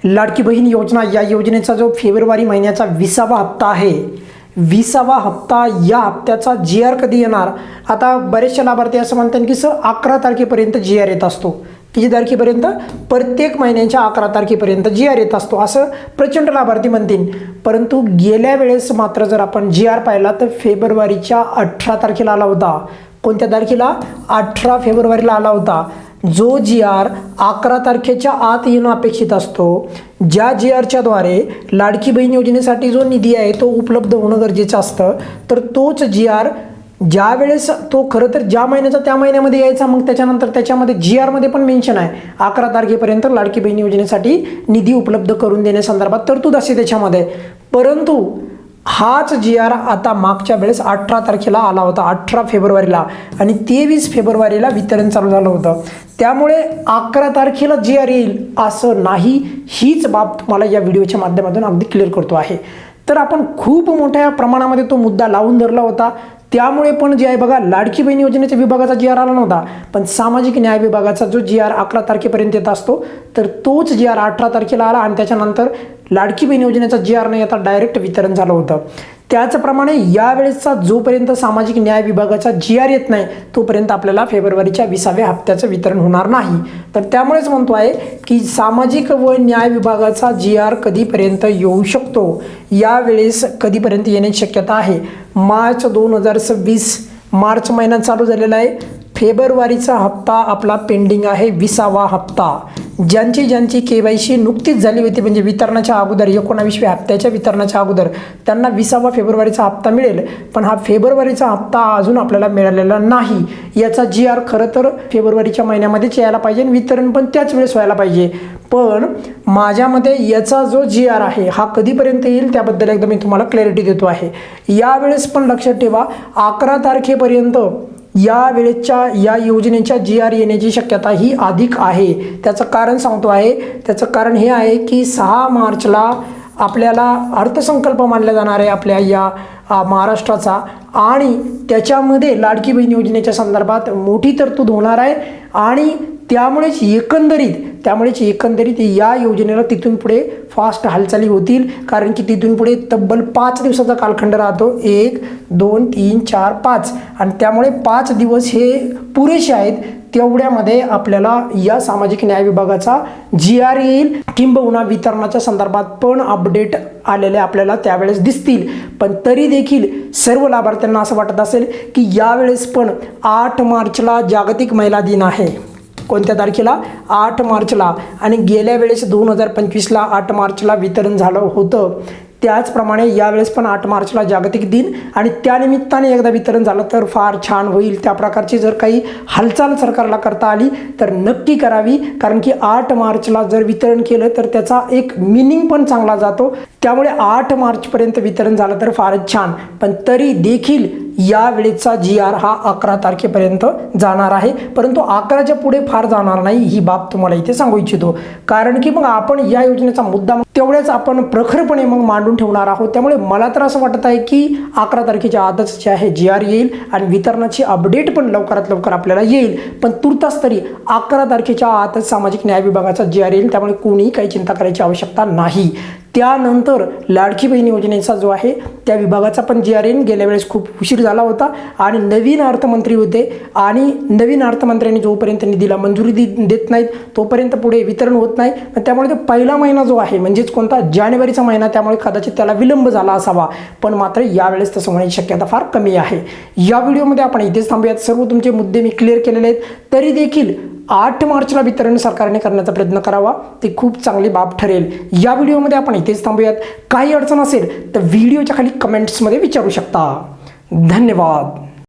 लाडकी बहीण योजना या योजनेचा जो फेब्रुवारी महिन्याचा 20वा हप्ता आहे, 20वा हप्ता, या हप्त्याचा जी आर कधी येणार? आता बरेचसे लाभार्थी असं म्हणतात की सर 11 तारखेपर्यंत जी आर येत असतो. किती तारखेपर्यंत? प्रत्येक महिन्याच्या 11 तारखेपर्यंत जी आर येत असतो असं प्रचंड लाभार्थी म्हणतील. परंतु गेल्या वेळेस मात्र जर आपण जी आर पाहिला तर फेब्रुवारीच्या 18 तारखेला आला होता. कोणत्या तारखेला? 18 फेब्रुवारीला आला होता. जो जी आर 11 तारखेच्या आत येणं अपेक्षित असतो, ज्या जी आरच्या द्वारे लाडकी बहीण योजनेसाठी जो निधी आहे तो उपलब्ध होणं गरजेचं असतं, तर तोच जी आर ज्या वेळेस तो खरं तर ज्या महिन्याचा त्या महिन्यामध्ये यायचा, मग त्याच्यानंतर त्याच्यामध्ये जी आरमध्ये पण मेन्शन आहे 11 तारखेपर्यंत लाडकी बहीण योजनेसाठी निधी उपलब्ध करून देण्यासंदर्भात तरतूद असते त्याच्यामध्ये. परंतु हाच जी आर आता मागच्या वेळेस 18 तारखेला आला होता, 18 फेब्रुवारीला, आणि 23 फेब्रुवारीला वितरण चालू झालं होतं. त्यामुळे 11 तारखेला जी आर येईल असं नाही, हीच बाब तुम्हाला या व्हिडिओच्या माध्यमातून अगदी क्लिअर करतो आहे. तर आपण खूप मोठ्या प्रमाणामध्ये तो मुद्दा लावून धरला होता. त्यामुळे पण जे आहे बघा, लाडकी बहीण योजनेच्या विभागाचा जी आर आला नव्हता, पण सामाजिक न्याय विभागाचा जो जी आर 11 तारखेपर्यंत येत असतो, तर तोच जी आर 18 तारखेला आला आणि त्याच्यानंतर लाडकी बहीण योजनेचा जी आर नाही आता डायरेक्ट वितरण झालं होतं. त्याचप्रमाणे यावेळेसचा जोपर्यंत सामाजिक न्याय विभागाचा जी आर येत नाही तोपर्यंत आपल्याला फेब्रुवारीच्या 20व्या हप्त्याचं वितरण होणार नाही. तर त्यामुळेच म्हणतो आहे की सामाजिक व न्याय विभागाचा जी आर कधीपर्यंत येऊ शकतो, यावेळेस कधीपर्यंत येण्याची शक्यता आहे? मार्च 2026, मार्च महिना चालू झालेला आहे. फेब्रुवारीचा हप्ता आपला पेंडिंग आहे, 20वा हप्ता. ज्यांची KYC नुकतीच झाली होती, म्हणजे वितरणाच्या अगोदर 19व्या हप्त्याच्या वितरणाच्या अगोदर, त्यांना 20वा फेब्रुवारीचा हप्ता मिळेल. पण हा फेब्रुवारीचा हप्ता अजून आपल्याला मिळालेला नाही. याचा जी आर खरं तर फेब्रुवारीच्या महिन्यामध्येच यायला पाहिजे आणि वितरण पण त्याच वेळेस व्हायला पाहिजे. पण माझ्या मते याचा जो जी आर आहे हा कधीपर्यंत येईल त्याबद्दल एकदा मी तुम्हाला क्लॅरिटी देतो आहे. यावेळेस पण लक्षात ठेवा, 11 तारखेपर्यंत या वेळेच्या या योजनेच्या जी आर येण्याची शक्यता ही अधिक आहे. त्याचं कारण सांगतो आहे. त्याचं कारण हे आहे की 6 मार्चला आपल्याला अर्थसंकल्प मानला जाणार आहे आपल्या या महाराष्ट्राचा, आणि त्याच्यामध्ये लाडकी बहीण योजनेच्या संदर्भात मोठी तरतूद होणार आहे. आणि त्यामुळेच एकंदरीत या योजनेला तिथून पुढे फास्ट हालचाली होतील, कारण की तिथून पुढे तब्बल 5 दिवसाचा कालखंड राहतो. 1, 2, 3, 4, 5, आणि त्यामुळे 5 दिवस हे पुरेसे आहेत. तेवढ्यामध्ये आपल्याला या सामाजिक न्याय विभागाचा जी आर येईल, किंबहुना वितरणाच्या संदर्भात पण अपडेट आलेले आपल्याला त्यावेळेस दिसतील. पण तरी देखील सर्व लाभार्थ्यांना असं वाटत असेल की यावेळेस पण 8 मार्चला जागतिक महिला दिन आहे. कोणत्या तारखेला? 8 मार्चला. आणि गेल्या वेळेस 2025ला 8 मार्चला वितरण झालं होतं. त्याचप्रमाणे यावेळेस पण 8 मार्चला जागतिक दिन, आणि त्यानिमित्ताने एकदा वितरण झालं तर फार छान होईल. त्या प्रकारची जर काही हालचाल सरकारला करता आली तर नक्की करावी, कारण की 8 मार्चला जर वितरण केलं तर त्याचा एक मिनिंग पण चांगला जातो. त्यामुळे 8 मार्चपर्यंत वितरण झालं तर फारच छान. पण तरी देखील या वेळेचा जी आर हा 11 तारखेपर्यंत जाणार आहे. परंतु 11च्या पुढे फार जाणार नाही, ही बाब तुम्हाला इथे सांगू इच्छितो. कारण की मग आपण या योजनेचा मुद्दा तेवढ्याच आपण प्रखरपणे मग मांडून ठेवणार आहोत. त्यामुळे मला तर असं वाटत आहे की 11 तारखेच्या आतच जे आहे जी आर येईल आणि वितरणाची अपडेट पण लवकरात लवकर आपल्याला येईल. पण तुर्तास तरी 11 तारखेच्या आतच सामाजिक न्याय विभागाचा जी आर येईल. त्यामुळे कोणी काही चिंता करायची आवश्यकता नाही. त्यानंतर लाडकी बहीण योजनेचा जो आहे त्या विभागाचा पण जी आर येईल. गेल्या वेळेस खूप उशीर झाला होता आणि नवीन अर्थमंत्री होते, आणि नवीन अर्थमंत्र्यांनी जोपर्यंत निधीला मंजुरी देत नाहीत तोपर्यंत पुढे वितरण होत नाही. त्यामुळे तो पहिला महिना जो आहे, म्हणजेच कोणता? जानेवारीचा महिना, त्यामुळे कदाचित त्याला विलंब झाला असावा. पण मात्र यावेळेस तसं होण्याची शक्यता फार कमी आहे. या व्हिडिओमध्ये आपण इथेच थांबूयात. सर्व तुमचे मुद्दे मी क्लिअर केलेले आहेत. तरी देखील 8 मार्चला वितरण सरकारने करण्याचा प्रयत्न करावा, ते खूप चांगली बाब ठरेल. या व्हिडिओमध्ये आपण इथेच थांबूयात. काही अडचण असेल तर व्हिडिओच्या खाली कमेंट्समध्ये विचारू शकता. धन्यवाद.